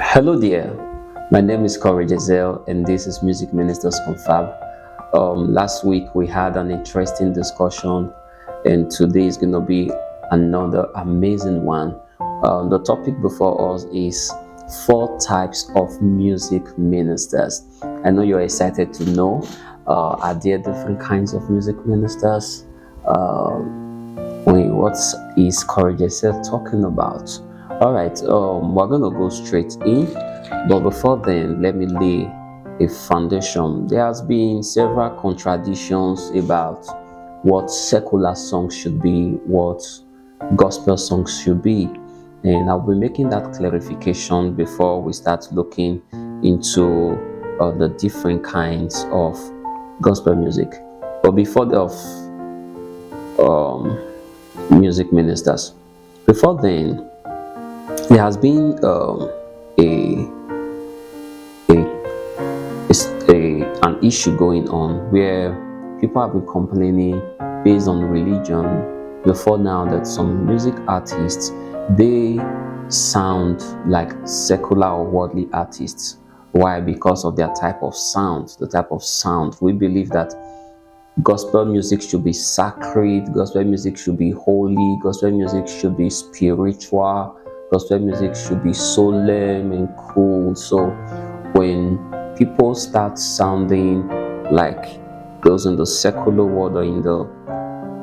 Hello there, my name is Corey Giselle and this is Music Ministers Confab. Last week we had an interesting discussion and today is going to be another amazing one. The topic before us is four types of music ministers. I know you're excited to know, are there different kinds of music ministers? Uh, what is Corey Giselle talking about? All right, we're gonna go straight in, but before then, let me lay a foundation. There has been several contradictions about what secular songs should be, what gospel songs should be, and I'll be making that clarification before we start looking into the different kinds of gospel music. But before the um, music ministers, before then there has been a, an issue going on where people have been complaining based on religion before now that some music artists, they sound like secular or worldly artists. Why? Because of their type of sound. The type of sound, we believe that gospel music should be sacred, gospel music should be holy, gospel music should be spiritual, gospel music should be solemn and cool. So when people start sounding like those in the secular world or in the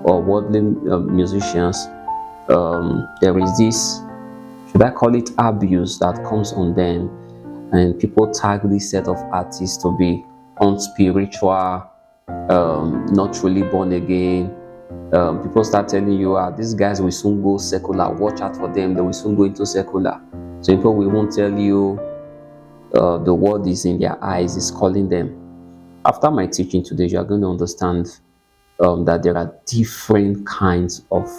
or worldly musicians, there is this, should I call it, abuse that comes on them, and people tag this set of artists to be unspiritual, not really born again. People start telling you, these guys will soon go secular, watch out for them, they will soon go into secular. So people will won't tell you the word is in their eyes, is calling them. After my teaching today, you are going to understand that there are different kinds of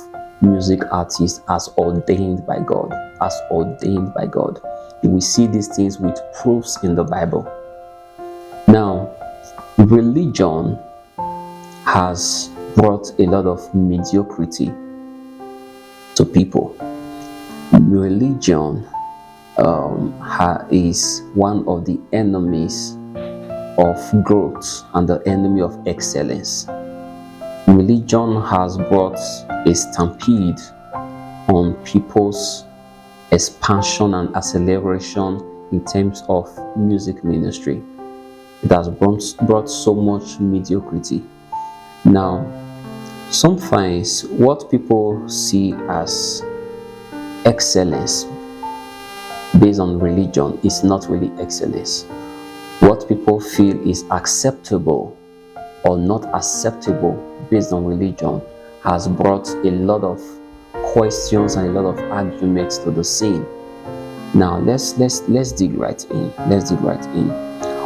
music artists as ordained by God. As ordained by God. You will see these things with proofs in the Bible. Now, religion has brought a lot of mediocrity to people. Religion is one of the enemies of growth and the enemy of excellence. Religion has brought a stampede on people's expansion and acceleration in terms of music ministry. It has brought so much mediocrity. Now, sometimes what people see as excellence based on religion is not really excellence. What people feel is acceptable or not acceptable based on religion has brought a lot of questions and a lot of arguments to the scene. Now let's dig right in. Let's dig right in.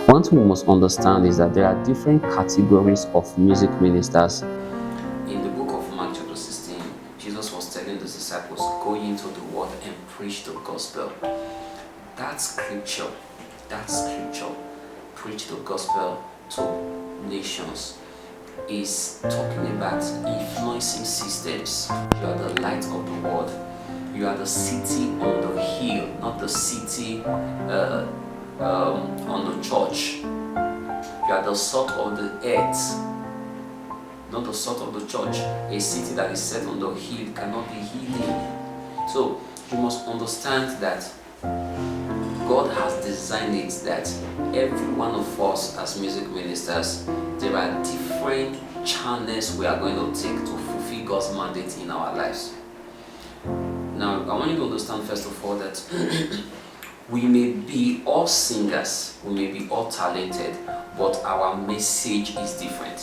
One thing we must understand is that there are different categories of music ministers. In the book of Mark chapter 16, Jesus was telling the disciples, go into the world and preach the gospel. That scripture, preach the gospel to nations, is talking about influencing systems. You are the light of the world. You are the city on the hill, not the city on the church. You are the salt of the earth, not the salt of the church. A city that is set on the hill cannot be hidden. So you must understand that God has designed it that every one of us as music ministers, there are different channels we are going to take to fulfill God's mandate in our lives. Now, I want you to understand first of all that we may be all singers, we may be all talented, but our message is different.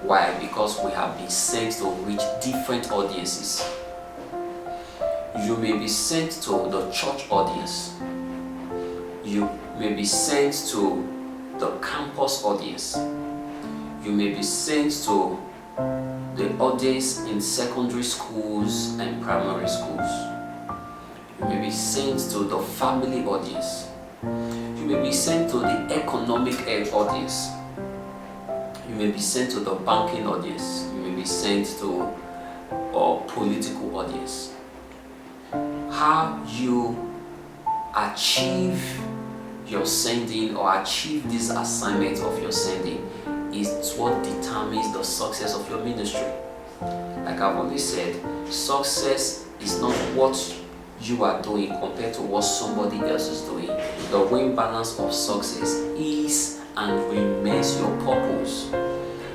Why? Because we have been sent to reach different audiences. You may be sent to the church audience. You may be sent to the campus audience. You may be sent to the audience in secondary schools and primary schools. You may be sent to the family audience. You may be sent to the economic audience. You may be sent to the banking audience. You may be sent to a political audience. How you achieve your sending or achieve this assignment of your sending is what determines the success of your ministry. Like I've always said, success is not what you are doing compared to what somebody else is doing. The weighing balance of success is and remains your purpose.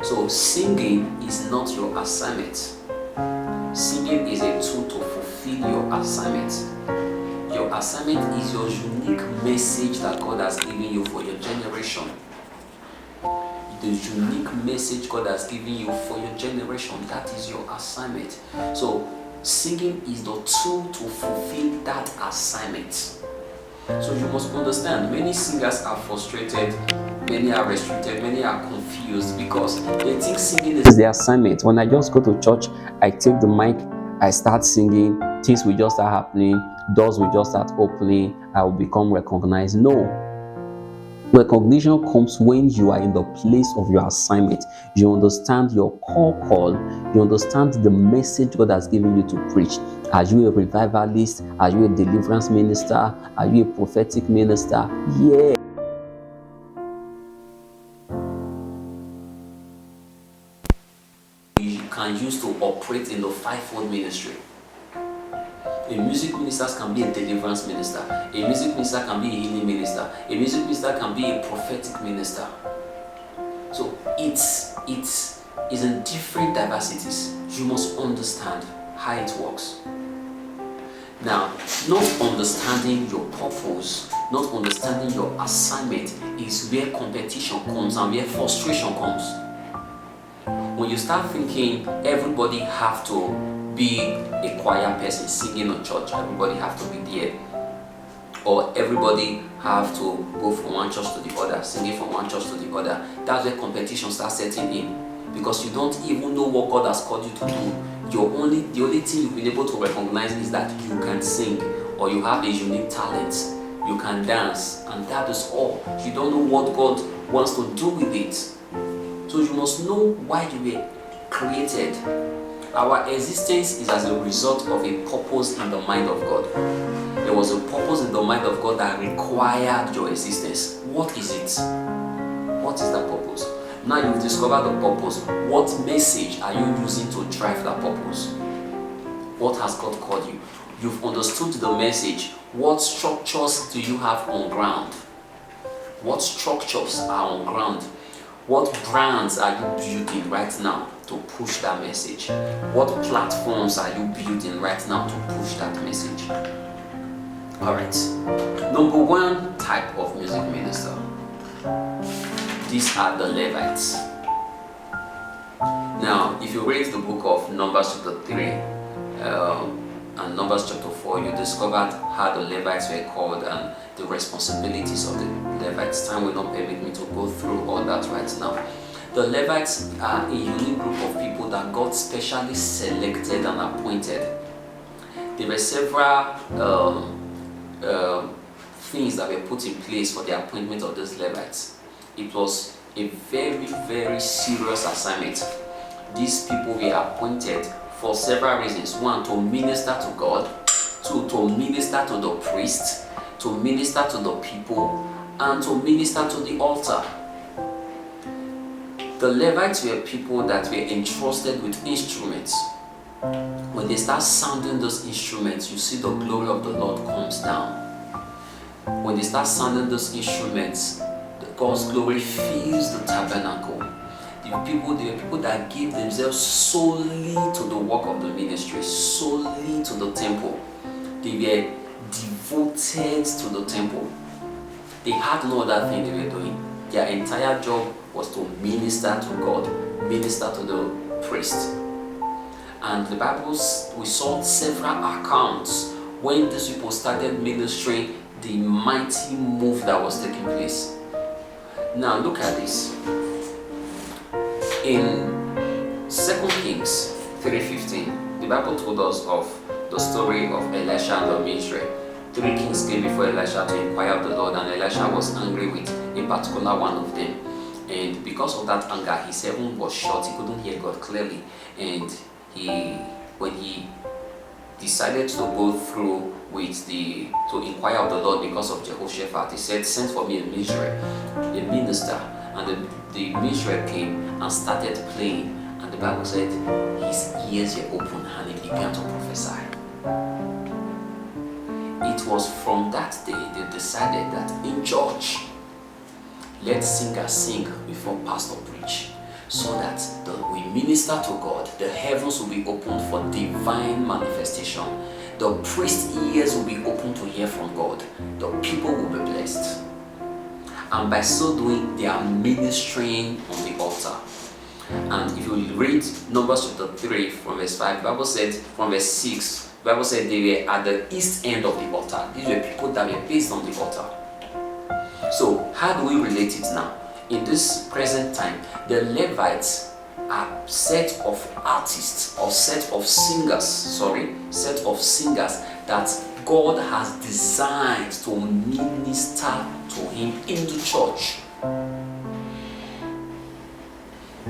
So singing is not your assignment. Singing is a tool to fulfill your assignment. Your assignment is your unique message that God has given you for your generation. The unique message God has given you for your generation, that is your assignment. So singing is the tool to fulfill that assignment. So you must understand, many singers are frustrated, many are restricted, many are confused because they think singing is their assignment. When I just go to church, I take the mic, I start singing, things will just start happening, doors will just start opening, I will become recognized. No. Recognition comes when you are in the place of your assignment. You understand your core call. You understand the message God has given you to preach. Are you a revivalist? Are you a deliverance minister? Are you a prophetic minister? Yeah. You can use to operate in the fivefold ministry. A music minister can be a deliverance minister. A music minister can be a healing minister. A music minister can be a prophetic minister. So it's in different diversities. You must understand how it works. Now, not understanding your purpose, not understanding your assignment is where competition comes and where frustration comes. When you start thinking everybody have to be a choir person singing in church, everybody have to be there, or everybody have to go from one church to the other, singing from one church to the other, that's where competition starts setting in, because you don't even know what God has called you to do. The only thing you've been able to recognize is that you can sing, or you have a unique talent, you can dance, and that is all. You don't know what God wants to do with it. So you must know why you were created. Our existence is as a result of a purpose in the mind of God. There was a purpose in the mind of God that required your existence. What is it? What is that purpose? Now you've discovered the purpose. What message are you using to drive that purpose? What has God called you? You've understood the message. What structures do you have on ground? What structures are on ground? What brands are you building right now to push that message? What platforms are you building right now to push that message? Alright, number one type of music minister. These are the Levites. Now, if you read the book of Numbers chapter 3 and Numbers chapter 4, you discovered how the Levites were called and the responsibilities of the Levites. Time will not permit me to go through all that right now. The Levites are a unique group of people that God specially selected and appointed. There were several things that were put in place for the appointment of these Levites. It was a very, very serious assignment. These people were appointed for several reasons. One, to minister to God. Two, to minister to the priest. To minister to the people. And to minister to the altar. The Levites were people that were entrusted with instruments. When they start sounding those instruments, you see the glory of the Lord comes down. When they start sounding those instruments, God's glory fills the tabernacle. They were people that gave themselves solely to the work of the ministry, solely to the temple. They were devoted to the temple. They had no other thing they were doing. Their entire job was to minister to God, minister to the priest. And the Bible, we saw several accounts when these people started ministering, the mighty move that was taking place. Now look at this. In 2 Kings 3:15, the Bible told us of the story of Elisha and the ministry. 3 kings came before Elisha to inquire of the Lord, and Elisha was angry with a particular one of them. And because of that anger, his heaven was shut. He couldn't hear God clearly. And when he decided to go through with to inquire of the Lord because of Jehoshaphat. He said, "Send for me a minister." And the Mizrael came and started playing. And the Bible said his ears were open and he began to prophesy. It was from that day they decided that in church, let singers sing before pastor preach, so that we minister to God, the heavens will be opened for divine manifestation. The priest's ears will be open to hear from God. The people will be blessed. And by so doing, they are ministering on the altar. And if you read Numbers chapter 3 from verse 5, the Bible said, from verse 6, the Bible said they were at the east end of the altar. These were people that were based on the altar. So how do we relate it now? In this present time, the Levites are set of artists or set of singers that God has designed to minister to him in the church.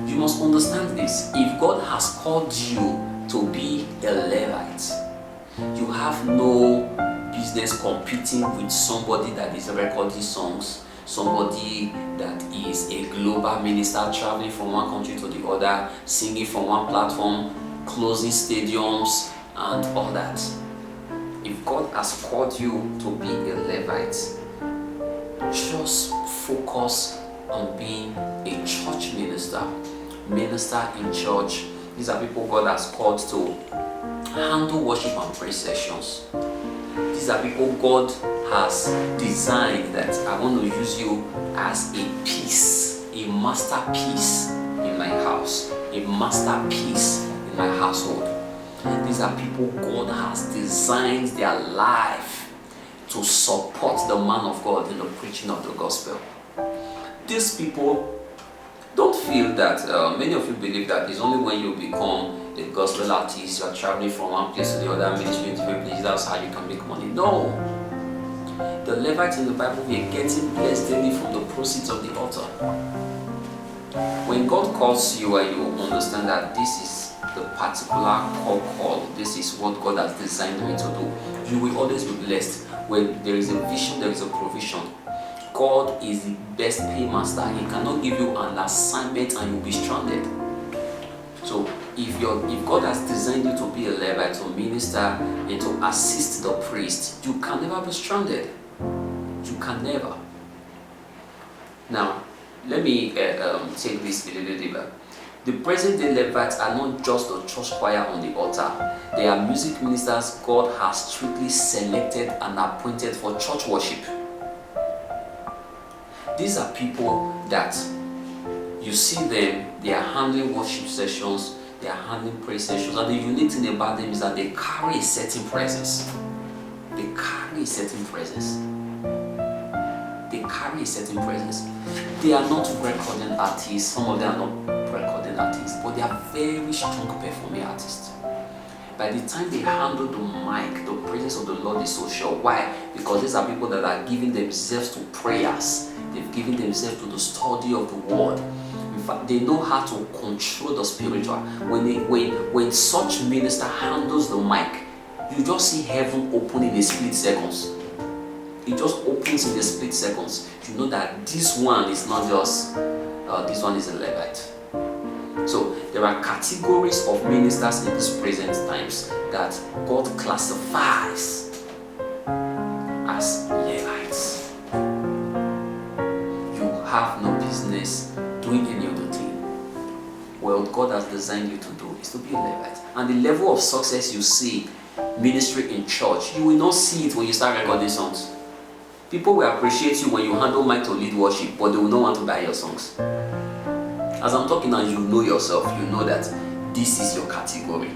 You must understand this. If God has called you to be a Levite, you have no business competing with somebody that is recording songs, somebody that is a global minister traveling from one country to the other, singing from one platform, closing stadiums and all that. If God has called you to be a Levite, just focus on being a church minister in church. These are people God has called to handle worship and praise sessions. These are people God has designed that I want to use you as a piece, a masterpiece in my house, a masterpiece in my household. These are people God has designed their life to support the man of God in the preaching of the gospel. These people, don't feel that many of you believe that it's only when you become a gospel artist, you are traveling from one place to the other, ministry to different places, that's how you can make money. No. The Levites in the Bible were getting blessed daily from the proceeds of the altar. When God calls you and you understand that this is the particular call, this is what God has designed me to do, you will always be blessed. When there is a vision, there is a provision. God is the best paymaster. He cannot give you an assignment and you'll be stranded. So if God has designed you to be a Levite, to minister and to assist the priest, you can never be stranded. You can never. Now, let me take this a little deeper. The present day Levites are not just the church choir on the altar. They are music ministers God has strictly selected and appointed for church worship. These are people that you see them, they are handling worship sessions, they are handling praise sessions, and the unique thing about them is that they carry a certain presence. They carry a certain presence. They carry a certain presence. They are not recording artists, some of them are not recording artists, but they are very strong performing artists. By the time they handle the mic, the presence of the Lord is so sure. Why? Because these are people that are giving themselves to prayers. They've given themselves to the study of the word. In fact, they know how to control the spiritual. When such minister handles the mic, you just see heaven open in a split seconds. It just opens in a split seconds. You know that this one is not just, this one is a Levite. So there are categories of ministers in these present times that God classifies as Levites. You have no business doing any other thing. What God has designed you to do is to be a Levite. And the level of success you see ministry in church, you will not see it when you start recording songs. People will appreciate you when you handle mic to lead worship, but they will not want to buy your songs. As I'm talking now, you know yourself, you know that this is your category.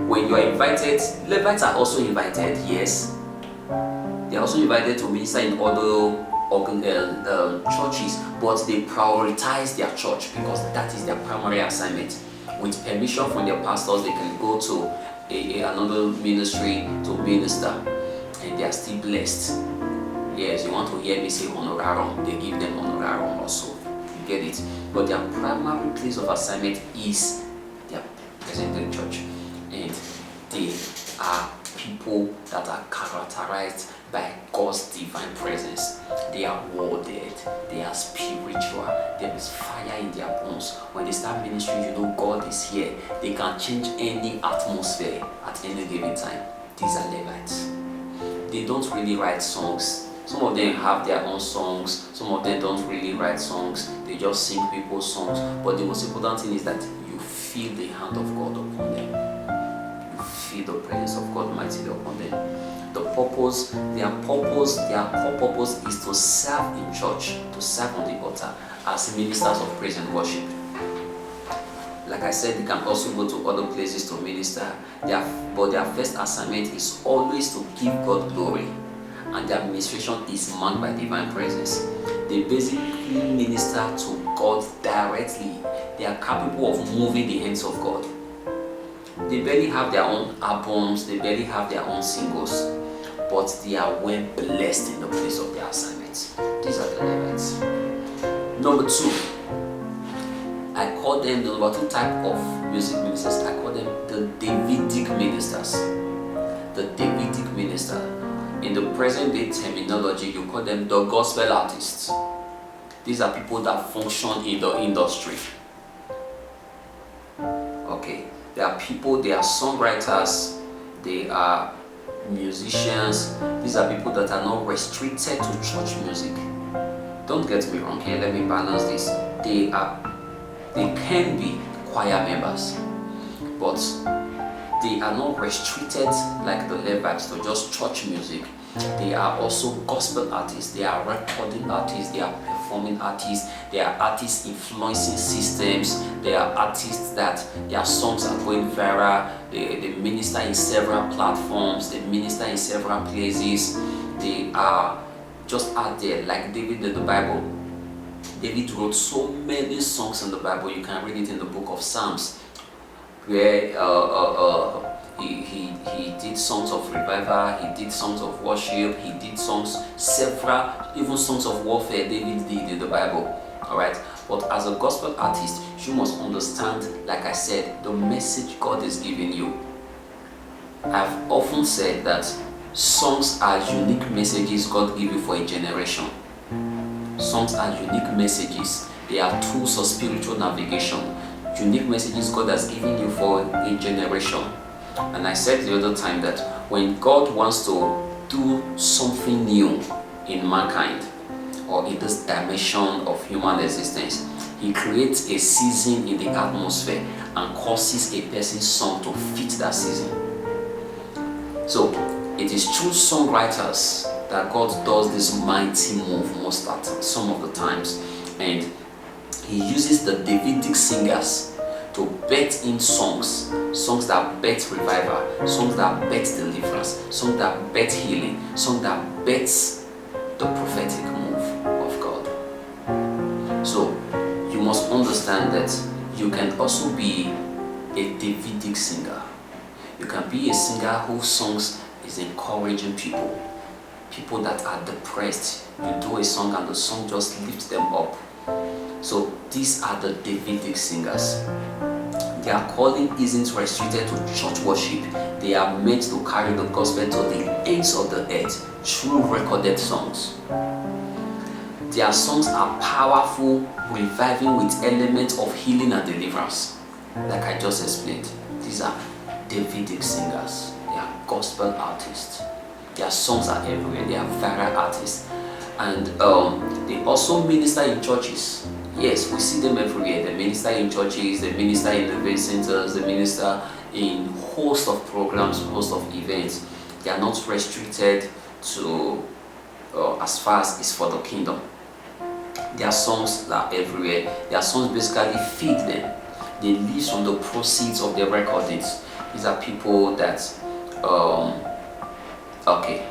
When you are invited, Levites are also invited, yes. They are also invited to minister in other churches, but they prioritize their church because that is their primary assignment. With permission from their pastors, they can go to another ministry to minister, and they are still blessed. Yes, you want to hear me say honorarium, they give them honorarium also. You get it? But their primary place of assignment is their present church, and they are people that are characterized by God's divine presence. They are worded, they are spiritual, there is fire in their bones. When they start ministering, you know God is here. They can change any atmosphere at any given time. These are Levites. They don't really write songs. Some of them have their own songs, some of them don't really write songs, they just sing people's songs. But the most important thing is that you feel the hand of God upon them. You feel the presence of God mightily upon them. The purpose, their core purpose is to serve in church, to serve on the altar as ministers of praise and worship. Like I said, they can also go to other places to minister, but their first assignment is always to give God glory, and their administration is marked by divine presence. They basically minister to God directly. They are capable of moving the hands of God. They barely have their own albums, they barely have their own singles, but they are well blessed in the place of their assignments. These are the Levites. Number two, I call them the number two type of music ministers. I call them the Davidic ministers. The Davidic minister. In the present day terminology, you call them the gospel artists. These are people that function in the industry. Okay, they are people, they are songwriters, they are musicians. These are people that are not restricted to church music. Don't get me wrong here, let me balance this. They can be choir members, but they are not restricted like the Levites to just church music. They are also gospel artists, they are recording artists, they are performing artists, they are artists influencing systems, they are artists that their songs are going viral, they minister in several platforms, they minister in several places, they are just out there like David in the Bible. David wrote so many songs in the Bible. You can read it in the book of Psalms, where he did songs of revival, he did songs of worship, he did songs, several, even songs of warfare David did in the Bible. Alright, but as a gospel artist, you must understand, like I said, the message God is giving you. I've often said that songs are unique messages God gives you for a generation. Songs are unique messages. They are tools of spiritual navigation. Unique messages God has given you for a generation. And I said the other time that when God wants to do something new in mankind or in this dimension of human existence, He creates a season in the atmosphere and causes a person's song to fit that season. So it is through songwriters that God does this mighty move some of the times, and He uses the Davidic singers to bet in songs that bet revival, songs that bet deliverance, songs that bet healing, songs that bet the prophetic move of God. So you must understand that you can also be a Davidic singer. You can be a singer whose songs is encouraging people that are depressed. You do a song and the song just lifts them up. So these are the Davidic singers. Their calling isn't restricted to church worship. They are meant to carry the gospel to the ends of the earth through recorded songs. Their songs are powerful, reviving with elements of healing and deliverance. Like I just explained, these are Davidic singers. They are gospel artists. Their songs are everywhere. They are viral artists. And they also minister in churches. Yes, we see them everywhere. They minister in churches, they minister in event centers, they minister in host of programs, host of events. They are not restricted to as far as it's for the kingdom. Their songs are everywhere. Their songs basically feed them. They live from the proceeds of their recordings. These are people that okay,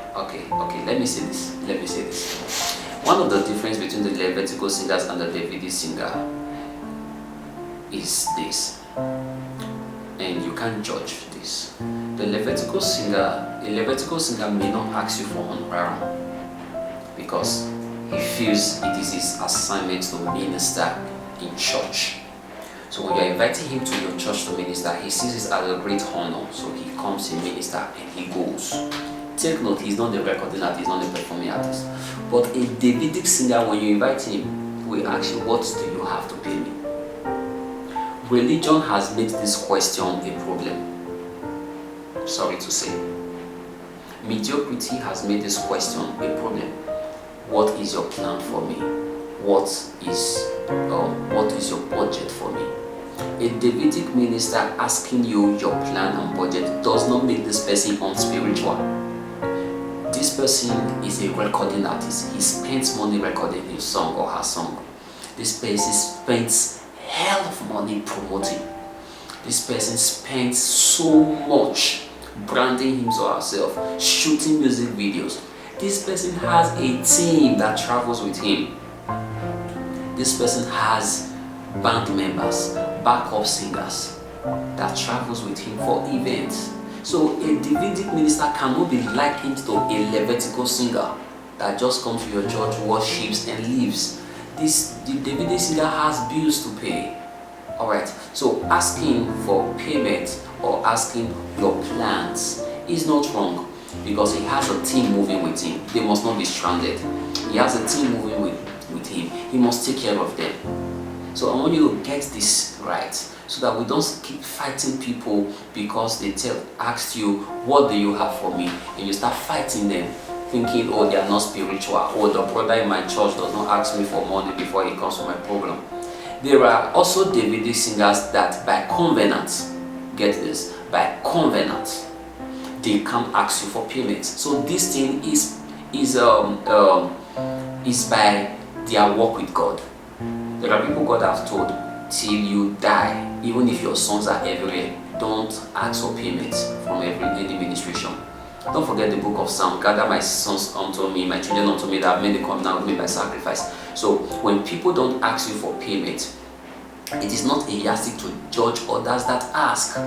let me say this. One of the difference between the Levitical singers and the Davidic singer is this, and you can't judge this. A Levitical singer may not ask you for honorarium because he feels it is his assignment to minister in church. So when you're inviting him to your church to minister, he sees it as a great honor. So he comes, he minister, and he goes. Take note, he's not the recording artist, he's not the performing artist. But a Davidic singer, when you invite him, will ask you, what do you have to pay me? Religion has made this question a problem. Sorry to say. Mediocrity has made this question a problem. What is your plan for me? What is your budget for me? A Davidic minister asking you your plan and budget does not make this person unspiritual. This person is a recording artist. He spends money recording his song or her song. This person spends hell of money promoting. This person spends so much branding himself or herself, shooting music videos. This person has a team that travels with him. This person has band members, backup singers that travels with him for events. So a Davidic minister cannot be likened to a Levitical singer that just comes to your church, worships and leaves. The Davidic singer has bills to pay. Alright, so asking for payment or asking your plans is not wrong because he has a team moving with him. They must not be stranded. He has a team moving with him. He must take care of them. So I want you to get this right so that we don't keep fighting people because they asked you, what do you have for me? And you start fighting them thinking, oh, they are not spiritual. Oh, the brother in my church does not ask me for money before he comes to my program. There are also Davidic singers that by covenant, get this, by covenant, they can't ask you for payment. So this thing is by their work with God. There are people God has told, till you die, even if your sons are everywhere, don't ask for payment from any ministration. Don't forget the book of Psalms, gather my sons unto me, my children unto me, that have made the covenant with me by sacrifice. So when people don't ask you for payment, it is not a yardstick to judge others that ask.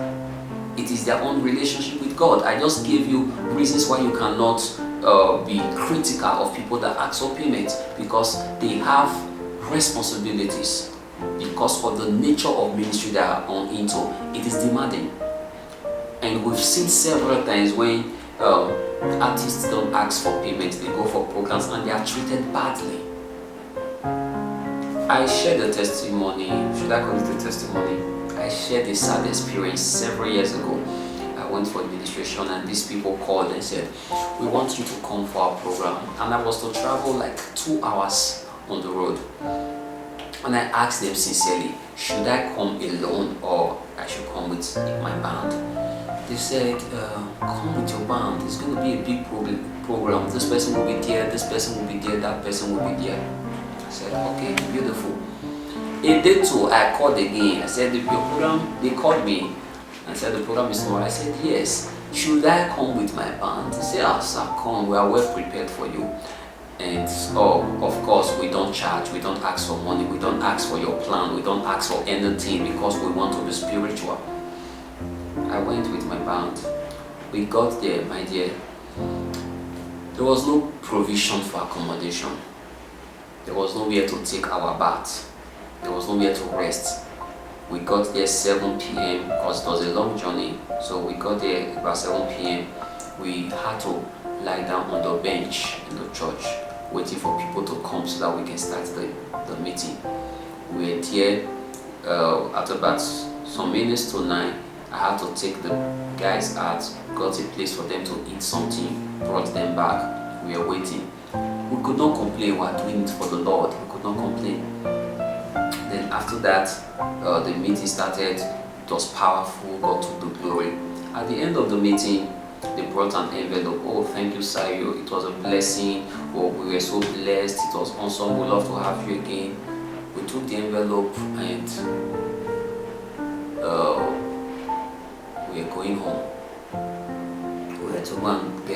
It is their own relationship with God. I just gave you reasons why you cannot be critical of people that ask for payment, because they have responsibilities. Because of the nature of ministry they are on into, it is demanding. And we've seen several times when artists don't ask for payment, they go for programs and they are treated badly. I shared a testimony, should I call it a testimony? I shared a sad experience several years ago. I went for administration and these people called and said, we want you to come for our program. And I was to travel like 2 hours on the road. And I asked them sincerely, should I come alone or I should come with my band? They said, come with your band. It's going to be a big program. This person will be there, this person will be there, that person will be there. I said, okay, beautiful. A day two, I called again. I said, your program, they called me and said, the program is tomorrow. I said, yes. Should I come with my band? They said, oh, sir, come. We are well prepared for you. And of course, we don't charge, we don't ask for money, we don't ask for your plan, we don't ask for anything because we want to be spiritual. I went with my band. We got there, my dear. There was no provision for accommodation. There was nowhere to take our bath. There was nowhere to rest. We got there 7 p.m. because it was a long journey. So we got there about 7 p.m. We had to lie down on the bench in the church, waiting for people to come so that we can start the meeting. We were there at about some minutes to 9. I had to take the guys out, got a place for them to eat something, brought them back. We were waiting. We could not complain. We were doing it for the Lord. We could not complain. Then after that, the meeting started. It was powerful. God took the glory. At the end of the meeting, they brought an envelope. Oh, thank you, sir. It was a blessing. Oh, we were so blessed. It was awesome. We'd love to have you again. We took the envelope and we were going home. We had to go and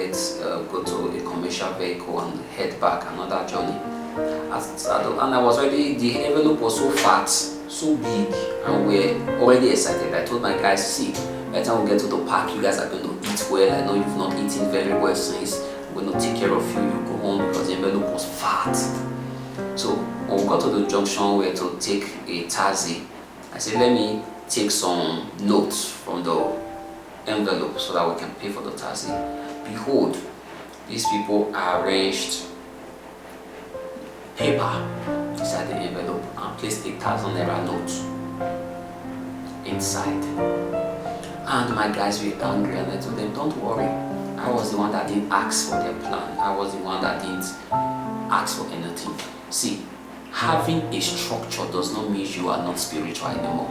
go to a commercial vehicle and head back another journey. And I was already, the envelope was so fat, so big, and we're already excited. I told my guys, see, by the time we get to the park, you guys are going to eat well. I know you've not eaten very well since. I'm going to take care of you. You go home because the envelope was fat. So when we got to the junction, we had to take a taxi I said, let me take some notes from the envelope so that we can pay for the taxi. Behold, these people arranged paper inside the envelope and placed 1,000 naira note inside. And my guys were angry, and I told them, don't worry. I was the one that didn't ask for their plan. I was the one that didn't ask for anything. See, having a structure does not mean you are not spiritual anymore.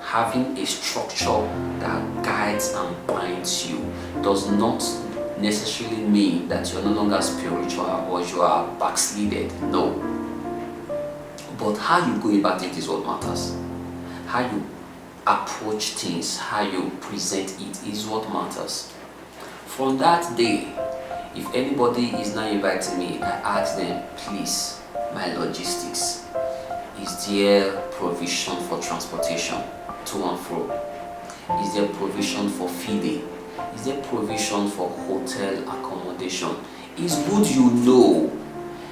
Having a structure that guides and binds you does not necessarily mean that you're no longer spiritual or you are backslided. No. But how you go about it is what matters. How you approach things, how you present it is what matters. From that day, if anybody is now inviting me, I ask them, please, my logistics, is there provision for transportation to and fro? Is there provision for feeding? Is there provision for hotel accommodation? It's good you know,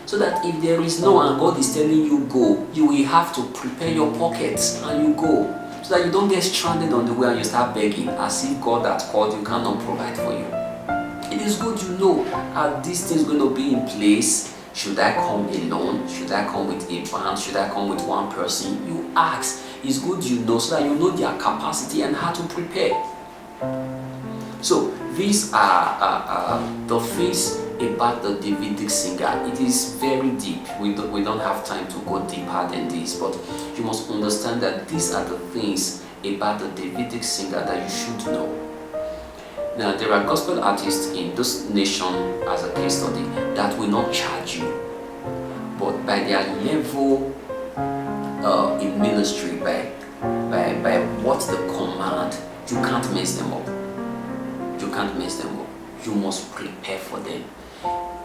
so that if there is no and God is telling you go, you will have to prepare your pockets and you go, so that you don't get stranded on the way and you start begging as if God that called you cannot provide for you. It is good you know, are these things going to be in place? Should I come alone? Should I come with a band? Should I come with one person? You ask. It's good you know, so that you know their capacity and how to prepare. So these are the things about the Davidic singer. It is very deep. We don't have time to go deeper than this, but you must understand that these are the things about the Davidic singer that you should know. Now, there are gospel artists in this nation, as a case study, that will not charge you, but by their level in ministry, by what the command, you can't mess them up. You can't mess them up. You must prepare for them.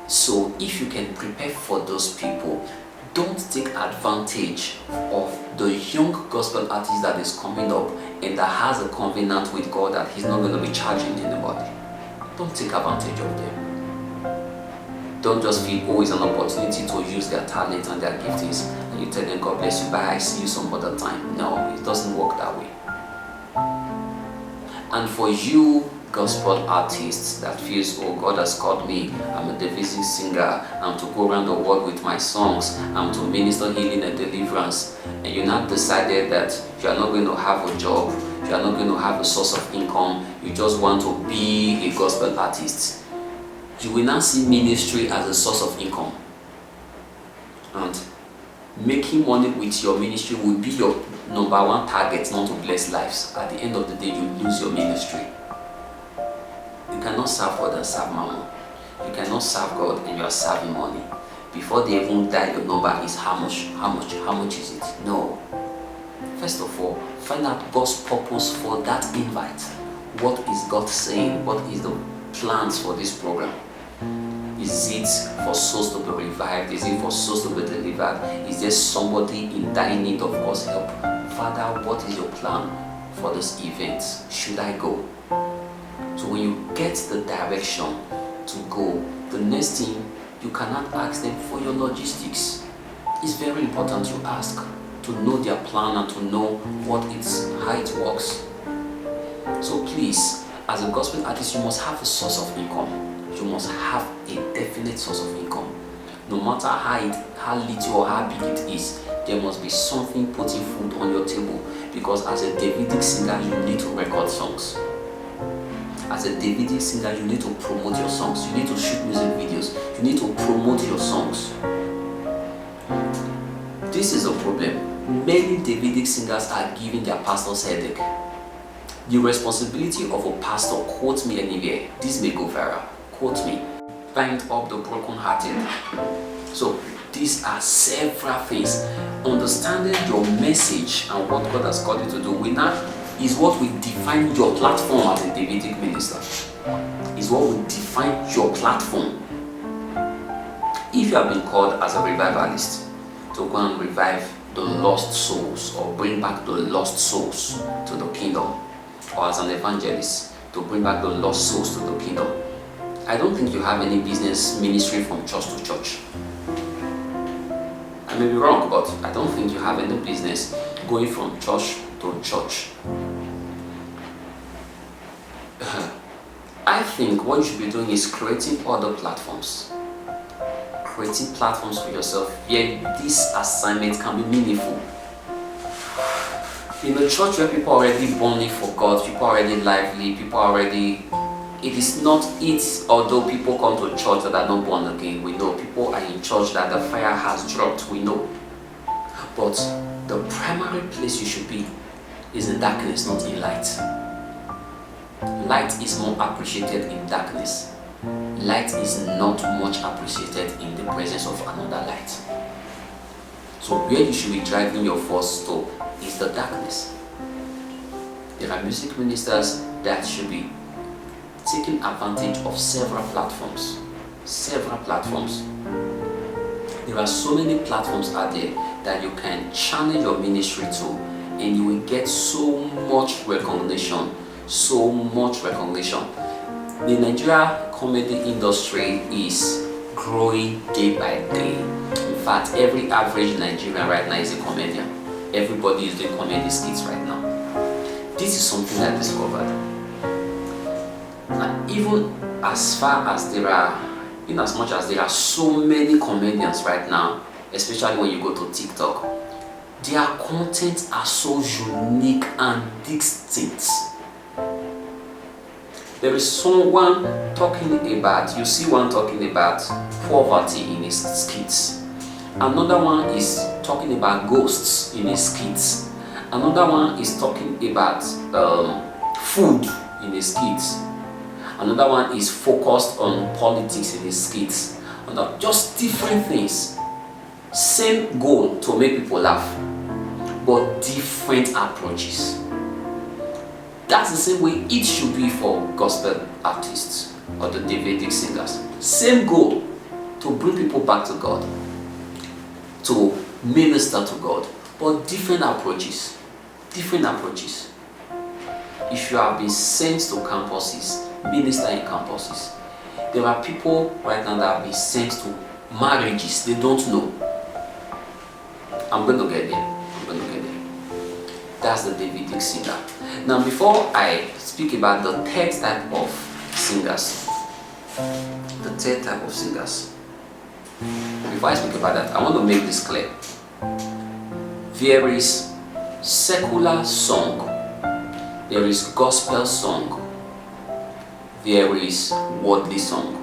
So if you can prepare for those people, don't take advantage of the young gospel artist that is coming up and that has a covenant with God that he's not going to be charging anybody. Don't take advantage of them. Don't just feel, oh, it's an opportunity to use their talent and their giftings, and you tell them, God bless you, bye, I see you some other time. No, it doesn't work that way. And for you gospel artists that feels, oh, God has called me, I'm a Davidic singer, I'm to go around the world with my songs, I'm to minister healing and deliverance, and you not decided that you are not going to have a job, you are not going to have a source of income, you just want to be a gospel artist, you will not see ministry as a source of income. And making money with your ministry will be your number one target, not to bless lives. At the end of the day, you lose your ministry. You cannot serve God and serve mammon. You cannot serve God and you are serving money. Before they even die, your number is how much is it? No. First of all, find out God's purpose for that invite. What is God saying? What is the plans for this program? Is it for souls to be revived? Is it for souls to be delivered? Is there somebody in dire need of God's help? Father, what is your plan for this event? Should I go? So when you get the direction to go, the next thing, you cannot ask them for your logistics. It's very important you ask to know their plan and to know how it works. So please, as a gospel artist, you must have a source of income. You must have a definite source of income. No matter how little or how big it is, there must be something putting food on your table, because as a Davidic singer, you need to record songs. As a Davidic singer, you need to promote your songs. You need to shoot music videos. You need to promote your songs. This is a problem. Many Davidic singers are giving their pastors headache. The responsibility of a pastor, quote me anywhere, this may go viral, quote me, bind up the brokenhearted. So these are several things. Understanding your message and what God has called you to do is what will define your platform as a Davidic minister. Is what will define your platform. If you have been called as a revivalist to go and revive the lost souls or bring back the lost souls to the kingdom, or as an evangelist to bring back the lost souls to the kingdom, I don't think you have any business ministry from church to church. I may be wrong, but I don't think you have any business going from church to church. I think what you should be doing is creating other platforms. Creating platforms for yourself where this assignment can be meaningful. In a church where people are already burning for God, people are already lively, people are already... It is not it, although people come to church that are not born again, we know. People are in church that the fire has dropped, we know. But the primary place you should be is in darkness, not in light. Light is more appreciated in darkness. Light is not much appreciated in the presence of another light. So where you should be driving your first stop is the darkness. There are music ministers that should be taking advantage of several platforms. Several platforms. There are so many platforms out there that you can channel your ministry to, and you will get so much recognition. So much recognition. The Nigeria comedy industry is growing day by day. In fact, every average Nigerian right now is a comedian. Everybody is doing comedy skits right now. This is something I discovered. And even as far as there are, in as much as there are so many comedians right now, especially when you go to TikTok, their content are so unique and distinct. There is someone talking about, you see one talking about poverty in his skits. Another one is talking about ghosts in his skits. Another one is talking about food in his skits. Another one is focused on politics in his skits. Just different things. Same goal to make people laugh, but different approaches. That's the same way it should be for gospel artists or the Davidic singers. Same goal, to bring people back to God, to minister to God, but different approaches. Different approaches. If you have been sent to campuses, minister in campuses. There are people right now that have been sent to marriages they don't know. I'm going to get there. That's the Davidic singer. Now, before I speak about the third type of singers, before I speak about that, I want to make this clear. There is secular song, there is gospel song, there is worldly song.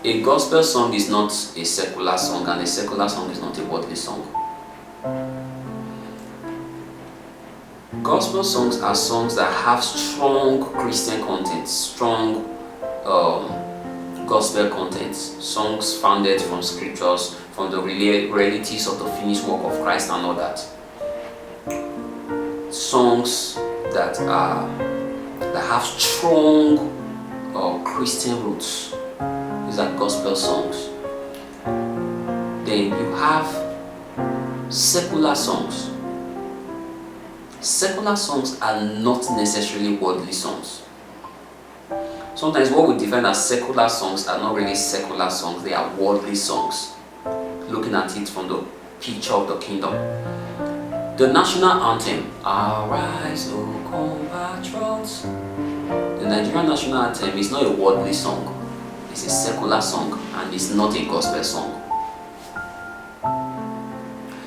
A gospel song is not a secular song, and a secular song is not a worldly song. Gospel songs are songs that have strong Christian content, strong gospel content, songs founded from scriptures, from the realities of the finished work of Christ and all that. Songs that have strong Christian roots. These are gospel songs. Then you have secular songs. Secular songs are not necessarily worldly songs. Sometimes what we define as secular songs are not really secular songs, they are worldly songs. Looking at it from the picture of the kingdom. The national anthem, Arise, O compatriots. The Nigerian national anthem is not a worldly song. It's a secular song, and it's not a gospel song.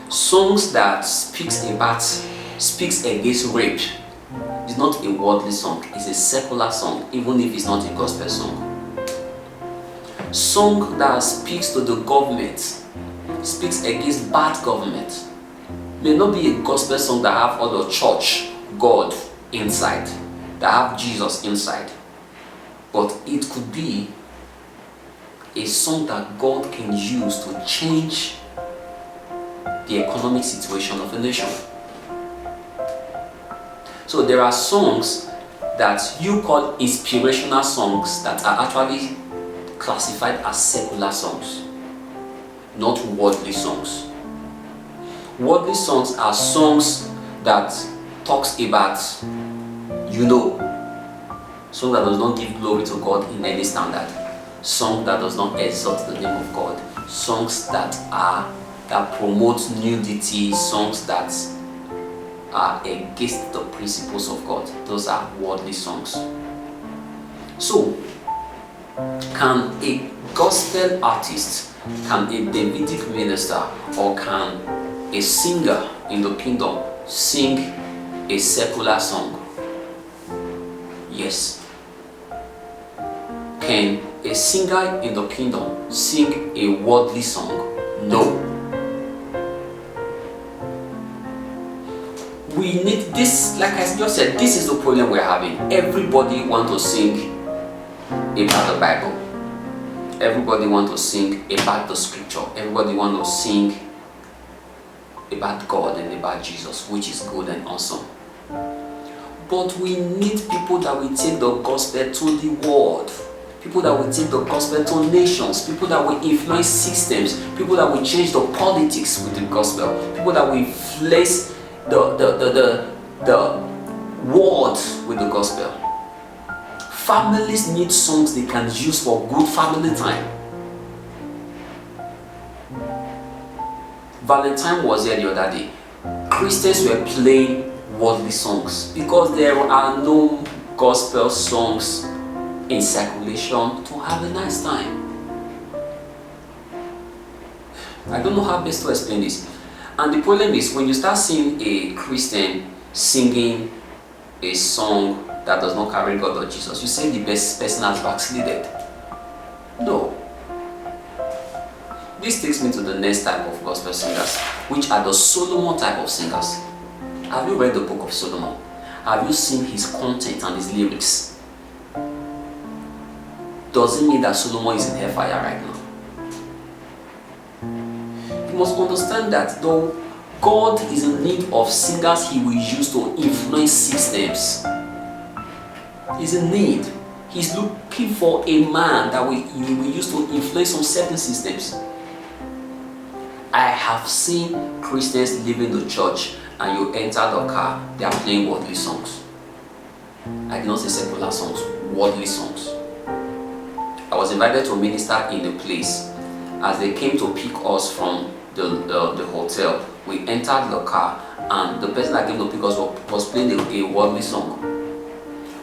Songs that speaks against rape is not a worldly song, it's a secular song, even if it's not a gospel song. Song that speaks to the government, speaks against bad government, may not be a gospel song that have all the church, God inside, that have Jesus inside, but it could be a song that God can use to change the economic situation of a nation. So there are songs that you call inspirational songs that are actually classified as secular songs, not worldly songs. Worldly songs are songs that talks about, song that does not give glory to God in any standard, song that does not exalt the name of God songs that promote nudity, songs that are against the principles of God. Those are worldly songs. So, can a gospel artist, can a Davidic minister, or can a singer in the kingdom sing a secular song? Yes. Can a singer in the kingdom sing a worldly song? No. We need this, like I just said, this is the problem we're having. Everybody wants to sing about the Bible. Everybody wants to sing about the scripture. Everybody wants to sing about God and about Jesus, which is good and awesome. But we need people that will take the gospel to the world. People that will take the gospel to nations. People that will influence systems. People that will change the politics with the gospel. People that will influence the world with the gospel. Families need songs they can use for good family time. Valentine was here the other day. Christians were playing worldly songs because there are no gospel songs in circulation to have a nice time. I don't know how best to explain this. And the problem is, when you start seeing a Christian singing a song that does not carry God or Jesus, you say the best person has backslided. No. This takes me to the next type of gospel singers, which are the Solomon type of singers. Have you read the book of Solomon? Have you seen his content and his lyrics? Does it mean that Solomon is in hellfire right now? You must understand that though God is in need of singers he will use to influence systems. He's in need. He's looking for a man that he will use to influence on certain systems. I have seen Christians leaving the church and you enter the car, they are playing worldly songs. I cannot say secular songs, worldly songs. I was invited to minister in a place. As they came to pick us from the hotel, we entered the car and the person that came to pick us was playing a worldly song.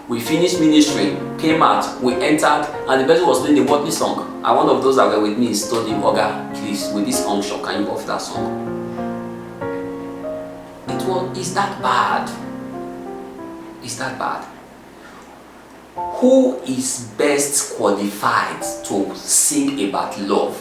We finished ministry, came out, we entered, and the person was playing a worldly song. And one of those that were with me told him, "Oga, please, with this unction, can you off that song?" Is that bad? Is that bad? Who is best qualified to sing about love?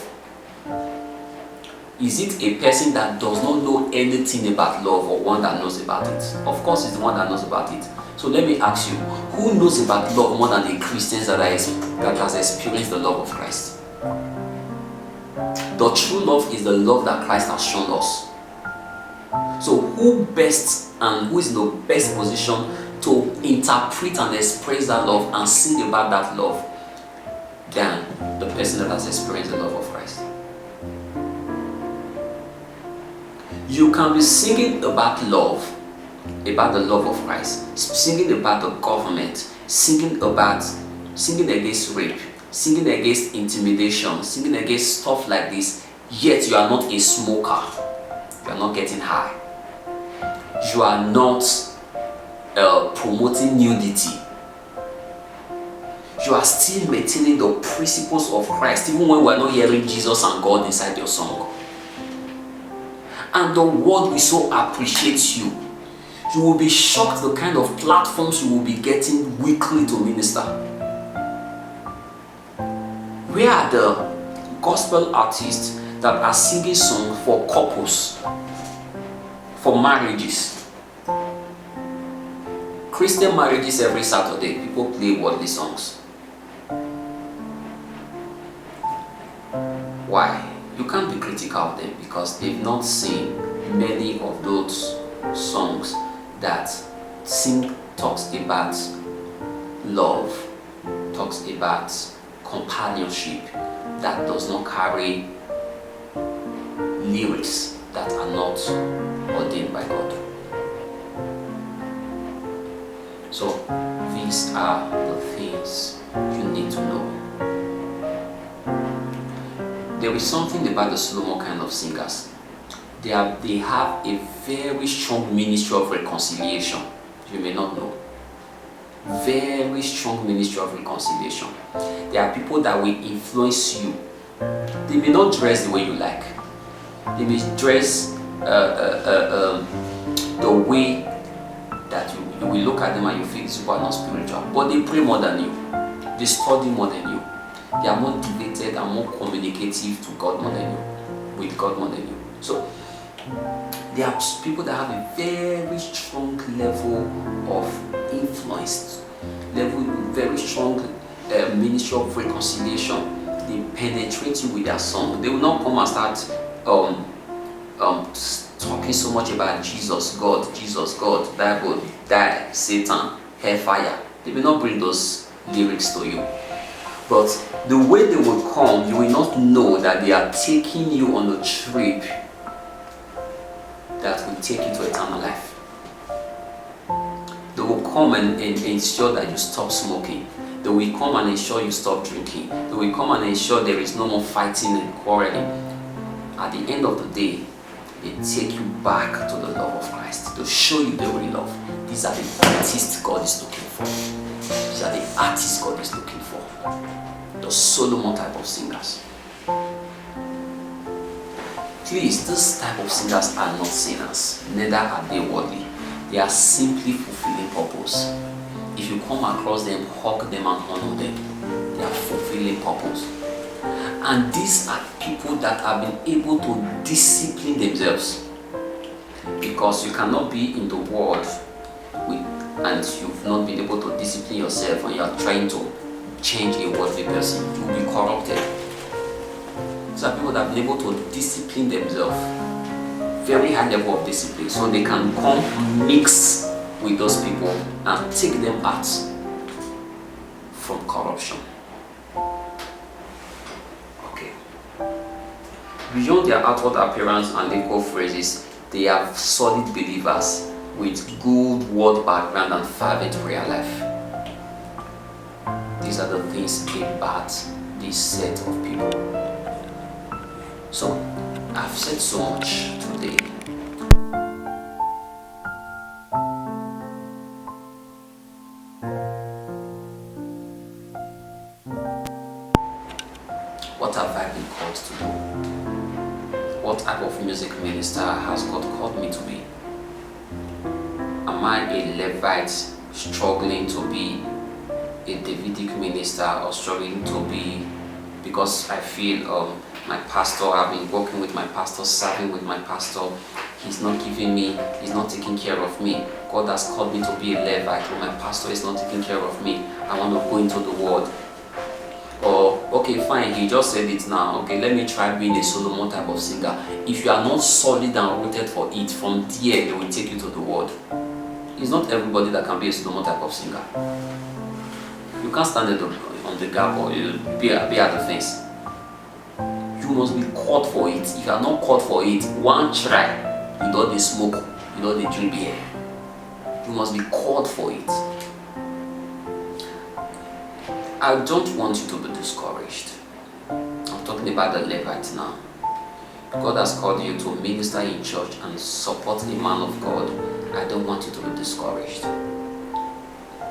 Is it a person that does not know anything about love or one that knows about it? Of course, it's the one that knows about it. So let me ask you, who knows about love more than the Christians that has experienced the love of Christ? The true love is the love that Christ has shown us. So who best and who is in the best position to interpret and express that love and sing about that love than the person that has experienced the love of Christ? You can be singing about love, about the love of Christ, singing about the government, singing against rape, singing against intimidation, singing against stuff like this, yet you are not a smoker, you are not getting high, you are not promoting nudity, you are still maintaining the principles of Christ even when we are not hearing Jesus and God inside your song. And the world will so appreciate you. You will be shocked the kind of platforms you will be getting weekly to minister. Where are the gospel artists that are singing songs for couples, for marriages? Christian marriages every Saturday, people play worldly songs. Why? You can't be critical of them because they've not seen many of those songs that talks about love, talks about companionship, that does not carry lyrics that are not ordained by God. So these are the things you need to know. there is something about the Solomon kind of singers. They have a very strong ministry of reconciliation. You may not know. Very strong ministry of reconciliation. There are people that will influence you. They may not dress the way you like. They may dress the way that you will look at them and you feel super not spiritual. But they pray more than you. They study more than you. They are more devoted and more communicative to God more than you. With God more than you. So there are people that have a very strong level of influence, very strong ministry of reconciliation. They penetrate you with their song. They will not come and start talking so much about Jesus, God, Bible, die, Satan, hellfire. They will not bring those lyrics to you. But the way they will come, you will not know that they are taking you on a trip that will take you to eternal life. They will come and ensure that you stop smoking. They will come and ensure you stop drinking. They will come and ensure there is no more fighting and quarreling. At the end of the day, they take you back to the love of Christ, to show you the real love. These are the artists God is looking for. These are the artists God is looking for. The Solomon type of singers. Please, this type of singers are not sinners, neither are they worldly. They are simply fulfilling purpose. If you come across them, hug them and honor them. They are fulfilling purpose. And these are people that have been able to discipline themselves. Because you cannot be in the world and you've not been able to discipline yourself and you are trying to change a worldly person. You will be corrupted. These are people that have been able to discipline themselves. Very high level of discipline. So they can come mix with those people and take them out from corruption. Okay. Beyond their outward appearance and legal phrases, they are solid believers with good word background and fervent prayer life. These are the things about this set of people. So, I've said so much today. What have I been called to do? What type of music minister has God called me to be? Am I a Levite struggling to be a Davidic minister, or struggling to be, because I feel my pastor, I've been working with my pastor, serving with my pastor, he's not giving me, he's not taking care of me. God has called me to be a Levite, but my pastor is not taking care of me. I want to go into the world. Or, okay, fine, he just said it now. Okay, let me try being a Solomon type of singer. If you are not solid and rooted for it, from there, they will take you to the world. It's not everybody that can be a Solomon type of singer. You can't stand on the gap or be at the fence. You must be called for it. If you are not called for it, one try, you don't smoke, you don't drink beer. You must be called for it. I don't want you to be discouraged. I'm talking about the Levite now. God has called you to minister in church and support the man of God. I don't want you to be discouraged.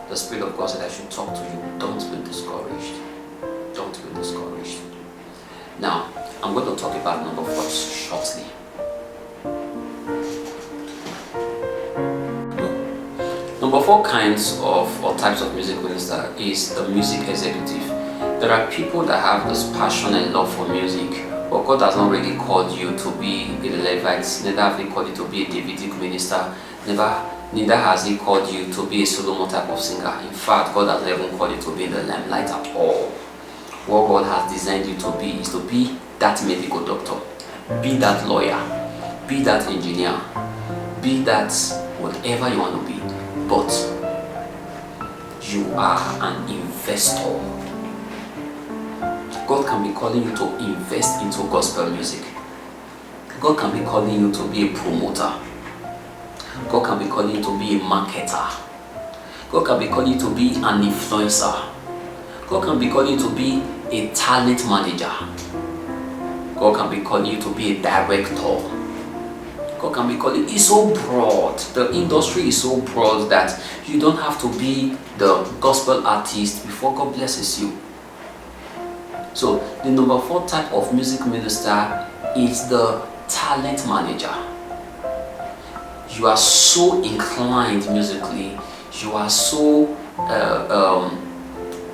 The Spirit of God said I should talk to you. Don't be discouraged. Don't be discouraged. Now, I'm going to talk about number 4 shortly. Number 4 kinds of or types of music minister is the music executive. There are people that have this passion and love for music, but God has not really called you to be a Levite, neither have He called you to be a Davidic minister, neither has He called you to be a Solomon type of singer. In fact, God has never called you to be in the limelight at all. What God has designed you to be is to be that medical doctor, be that lawyer, be that engineer, be that whatever you want to be. But you are an investor. God can be calling you to invest into gospel music. God can be calling you to be a promoter. God can be calling you to be a marketer. God can be calling you to be an influencer. God can be calling you to be a talent manager. God can be calling you to be a director. God can be calling. It's so broad. The industry is so broad that you don't have to be the gospel artist before God blesses you. So the number 4 type of music minister is the talent manager. You are so inclined musically. You are so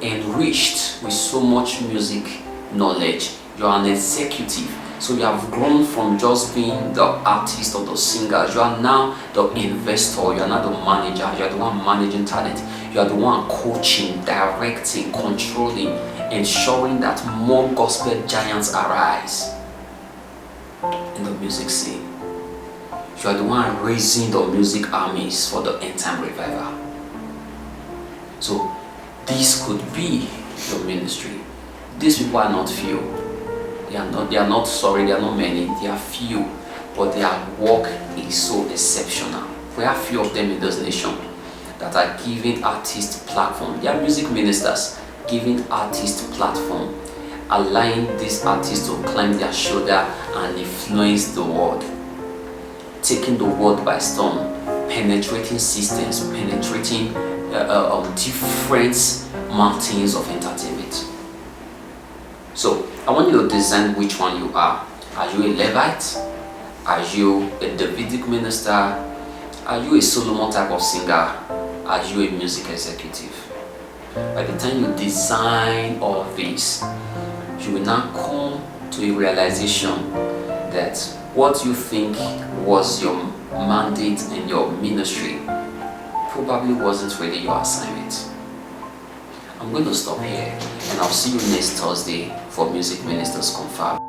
enriched with so much music knowledge. You are an executive. So you have grown from just being the artist or the singer. You are now the investor. You are now the manager. You are the one managing talent. You are the one coaching, directing, controlling, ensuring that more gospel giants arise in the music scene. You are the one raising the music armies for the end time revival. So this could be your ministry. These people are not few. They are not many, they are few, but their work is so exceptional. We have few of them in this nation that are giving artists platform. They are music ministers giving artists platform, allowing these artists to climb their shoulder and influence the world, taking the world by storm, penetrating systems, penetrating different mountains of entertainment. So I want you to design which one you are. Are you a Levite? Are you a Davidic minister? Are you a Solomon type of singer? Are you a music executive? By the time you design all of this, you will now come to a realization that what you think was your mandate and your ministry probably wasn't really your assignment. I'm going to stop here and I'll see you next Thursday for Music Ministers Confab.